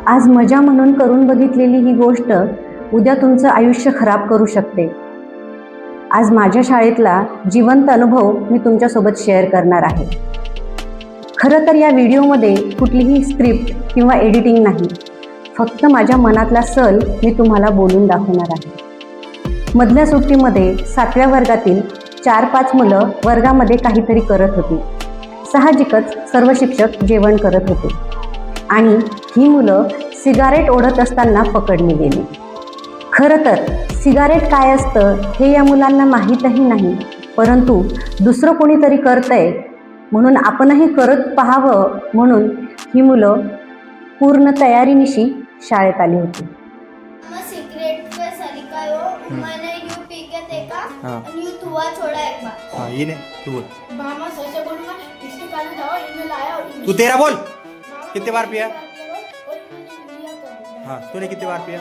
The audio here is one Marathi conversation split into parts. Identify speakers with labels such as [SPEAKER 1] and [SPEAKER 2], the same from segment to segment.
[SPEAKER 1] आज मजा म्हणून करून बघितलेली ही गोष्ट उद्या तुमचं आयुष्य खराब करू शकते। आज माझ्या शाळेतला जिवंत अनुभव मी तुमच्यासोबत शेअर करणार आहे। खरं तर या व्हिडिओमध्ये कुठलीही स्क्रिप्ट किंवा एडिटिंग नाही, फक्त माझ्या मनातला सल मी तुम्हाला बोलून दाखवणार आहे। मधल्या सुट्टीमध्ये 7व्या वर्गातील 4-5 मुलं वर्गामध्ये काहीतरी करत होती। साहजिकच सर्व शिक्षक जेवण करत होते आणि ही मुलं सिगारेट ओढत असताना पकडली गेली। खरं तर सिगारेट काय असतं हे या मुलांना माहीतही नाही, परंतु दुसरं कोणीतरी करतंय म्हणून आपणही करत पाहावं म्हणून ही मुलं पूर्ण तयारीनिशी शाळेत आली होती।
[SPEAKER 2] सिगरेट का सलीका हो, मैंने यू पी के देखा और यू धुआं छोड़ा एक बार।
[SPEAKER 3] हाँ ये ने तू बोल।
[SPEAKER 2] मामा ऐसे बोलूंगा इसके कान दवा इन्हें लाया और
[SPEAKER 3] तू तेरा बोल। कितने बार पिया?
[SPEAKER 2] और इन्हें लिया तो
[SPEAKER 3] हाँ तूने कितने बार पिया?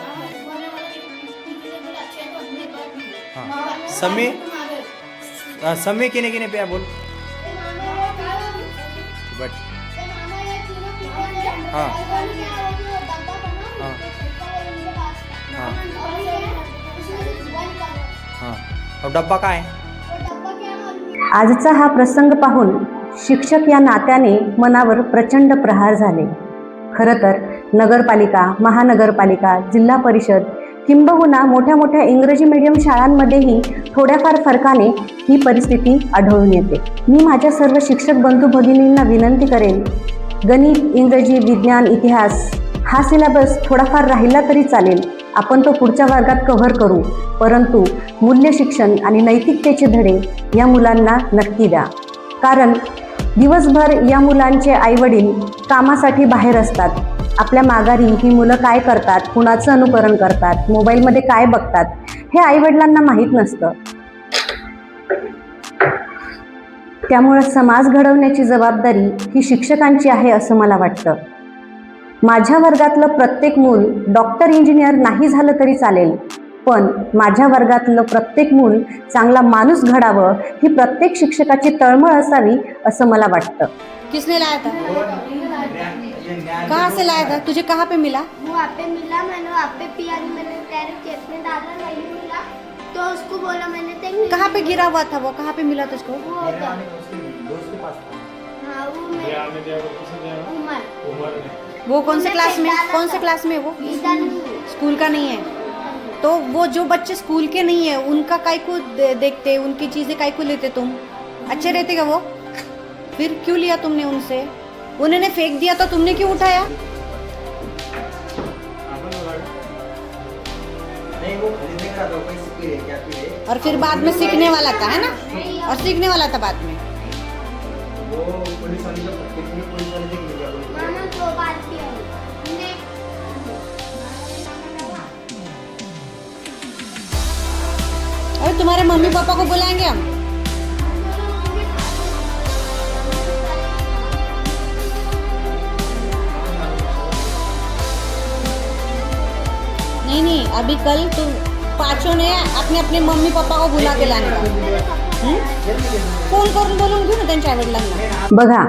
[SPEAKER 2] हाँ
[SPEAKER 3] समय समय किने किने पिया बोल। बट हाँ हाँ हाँ और डब्बा का है?
[SPEAKER 1] आजचा हा प्रसंग पाहून शिक्षक या नात्याने मनावर प्रचंड प्रहार झाले। खरं तर नगरपालिका, महानगरपालिका, जिल्हा परिषद किंबहुना मोठ्या मोठ्या इंग्रजी मीडियम शाळांमध्येही थोड्याफार फरकाने ही परिस्थिती आढळून येते। मी माझ्या सर्व शिक्षक बंधू भगिनींना विनंती करेन, गणित, इंग्रजी, विज्ञान, इतिहास हा सिलेबस थोडाफार राहिला तरी चालेल, आपण तो पुढच्या वर्गात कव्हर करू, परंतु मूल्य शिक्षण आणि नैतिकतेचे धडे या मुलांना नक्की द्या। कारण दिवसभर या मुलांचे आईवडील कामासाठी बाहेर असतात। आपल्या माघारी ही मुलं काय करतात, कुणाचं अनुकरण करतात, मोबाईलमध्ये काय बघतात हे आईवडिलांना माहीत नसतं। त्यामुळे समाज घडवण्याची जबाबदारी ही शिक्षकांची आहे असं मला वाटतं। माझ्या वर्गातलं प्रत्येक मूल डॉक्टर, इंजिनियर नाही झालं तरी चालेल, पण माझ्या वर्गातलं प्रत्येक मूल चांगला माणूस घडावं ही प्रत्येक शिक्षकाची तळमळ असावी असं मला वाटतं।
[SPEAKER 4] किसने लाया था? कहाँ से लाया था? तुझे कहाँ पे मिला?
[SPEAKER 2] वहाँ पे मिला, मैंने वहाँ पे पिया, मैंने डायरेक्ट खेत में डाला, नहीं मिला तो उसको बोला मैंने देख।
[SPEAKER 4] कहाँ पे गिरा हुआ था वो? कहाँ पे मिला तुझको?
[SPEAKER 2] वो होता हाँ वो उमर
[SPEAKER 4] वो कौन से क्लास में? कौन से क्लास में वो? स्कूल का नहीं है तो वो जो बच्चे स्कूल के नहीं है उनका काय को देखते, उनकी चीजें काय को लेते तुम? अच्छे रहते क्या वो? फिर क्यों लिया तुमने उनसे? उन्होंने फेंक दिया तो तुमने क्यों उठाया? और फिर बाद में सीखने वाला था, है ना? और सीखने वाला था बाद में।
[SPEAKER 2] मामा 2 बार पिया।
[SPEAKER 4] अरे तुम्हारे मम्मी पापा को बुलाएंगे हम। नहीं अभी कल तुम पांचों ने अपने अपने मम्मी पापा को बुला के लाने का। फोन करून बोलून घेऊ ना त्यांच्या आईवडिलांना।
[SPEAKER 1] बघा,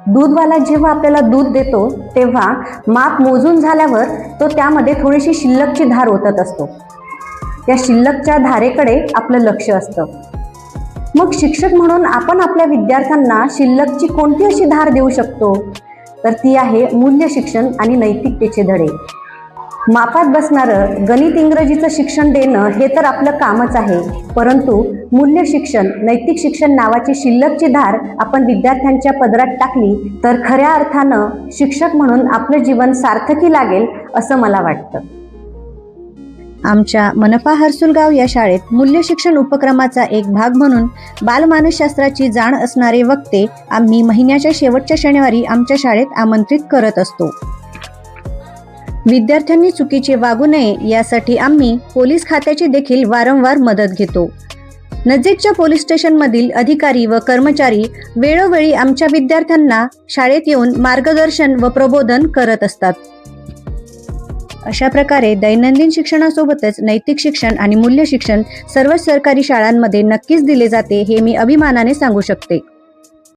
[SPEAKER 1] दूधवाला जेव्हा आपल्याला दूध देतो तेव्हा माप मोजून झाल्यावर तो त्यामध्ये थोडीशी शिल्लकची धार ओतत असतो। त्या शिल्लकच्या धारेकडे आपलं लक्ष असतं। मग शिक्षक म्हणून आपण आपल्या विद्यार्थ्यांना शिल्लकची कोणती अशी धार देऊ शकतो? तर ती आहे मूल्य शिक्षण आणि नैतिकतेचे धडे। मापात बसणारं गणित, इंग्रजीचं शिक्षण देणं हे तर आपलं कामच आहे, परंतु मूल्य शिक्षण, नैतिक शिक्षण नावाची शिल्लकची धार आपण विद्यार्थ्यांच्या पदरात टाकली तर खऱ्या अर्थानं शिक्षक म्हणून आपलं जीवन सार्थकी लागेल असं मला वाटतं। आमच्या मनपा हर्सुलगाव या शाळेत मूल्य शिक्षण उपक्रमाचा एक भाग म्हणून बालमानसशास्त्राची जाण असणारे वक्ते आम्ही महिन्याच्या शेवटच्या शनिवारी आमच्या शाळेत आमंत्रित करत असतो। विद्यार्थ्यांनी चुकीचे वागू नये यासाठी आम्ही पोलीस खात्याची देखील वारंवार मदत घेतो। नजीकच्या पोलीस स्टेशनमधील अधिकारी व कर्मचारी वेळोवेळी आमच्या विद्यार्थ्यांना शाळेत येऊन मार्गदर्शन व प्रबोधन करत असतात। अशा प्रकारे दैनंदिन शिक्षणासोबतच नैतिक शिक्षण आणि मूल्य शिक्षण सर्व सरकारी शाळांमध्ये नक्कीच दिले जाते हे मी अभिमानाने सांगू शकते।